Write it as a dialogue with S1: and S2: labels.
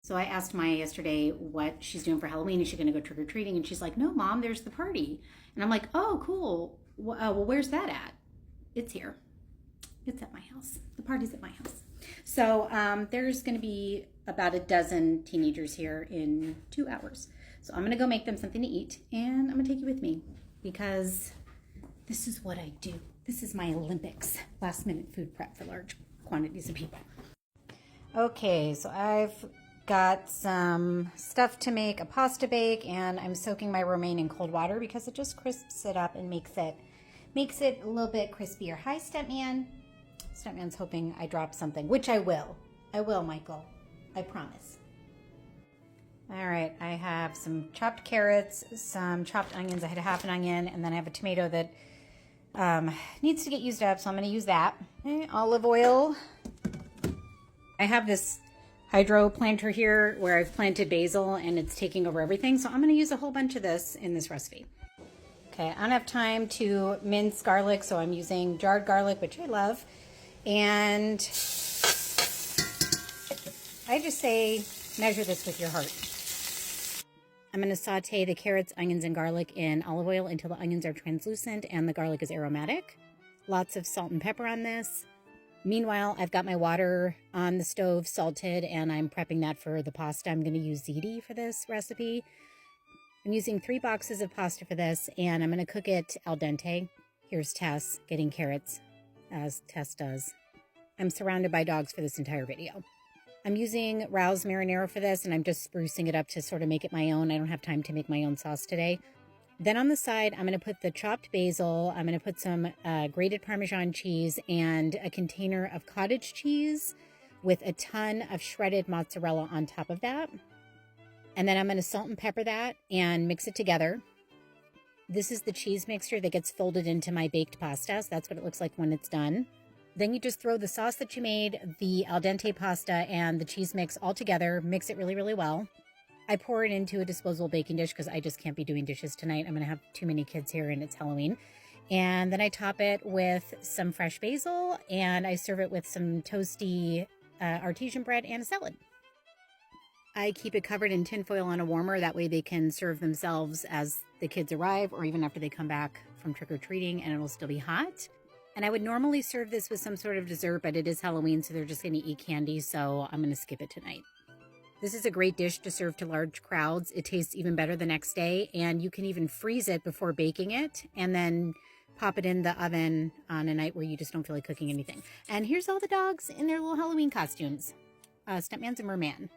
S1: So I asked Maya yesterday what she's doing for Halloween. Is she going to go trick-or-treating? And she's like, no, Mom, there's the party. And I'm like, oh, cool. Well, where's that at? It's here. It's at my house. The party's at my house. So there's going to be about a dozen teenagers here in 2 hours. So I'm going to go make them something to eat, and I'm going to take you with me because this is what I do. This is my Olympics, last minute food prep for large quantities of people. Okay, so I've got some stuff to make a pasta bake, and I'm soaking my romaine in cold water because it just crisps it up and makes it a little bit crispier. Hi, Stepman. Stepman's hoping I drop something, which I will. I will, Michael. I promise. All right, I have some chopped carrots, some chopped onions. I had a half an onion, and then I have a tomato that needs to get used up, so I'm going to use that. Okay, olive oil. I have this hydro planter here where I've planted basil, and it's taking over everything, so I'm going to use a whole bunch of this in this recipe. Okay, I don't have time to mince garlic, so I'm using jarred garlic, which I love. And I just say, measure this with your heart. I'm going to saute the carrots, onions, and garlic in olive oil until the onions are translucent and the garlic is aromatic. Lots of salt and pepper on this. Meanwhile, I've got my water on the stove salted, and I'm prepping that for the pasta. I'm going to use ziti for this recipe. I'm using 3 boxes of pasta for this, and I'm going to cook it al dente. Here's Tess getting carrots, as Tess does. I'm surrounded by dogs for this entire video. I'm using Rao's marinara for this, and I'm just sprucing it up to sort of make it my own. I don't have time to make my own sauce today. Then on the side, I'm going to put the chopped basil. I'm going to put some grated Parmesan cheese and a container of cottage cheese with a ton of shredded mozzarella on top of that. And then I'm going to salt and pepper that and mix it together. This is the cheese mixture that gets folded into my baked pasta. So that's what it looks like when it's done. Then you just throw the sauce that you made, the al dente pasta, and the cheese mix all together. Mix it really, really well. I pour it into a disposable baking dish because I just can't be doing dishes tonight. I'm going to have too many kids here and it's Halloween. And then I top it with some fresh basil, and I serve it with some toasty artesian bread and a salad. I keep it covered in tin foil on a warmer. That way they can serve themselves as the kids arrive or even after they come back from trick-or-treating, and it'll still be hot. And I would normally serve this with some sort of dessert, but it is Halloween, so they're just going to eat candy, so I'm going to skip it tonight. This is a great dish to serve to large crowds. It tastes even better the next day, and you can even freeze it before baking it and then pop it in the oven on a night where you just don't feel like cooking anything. And here's all the dogs in their little Halloween costumes. Stepman's a merman.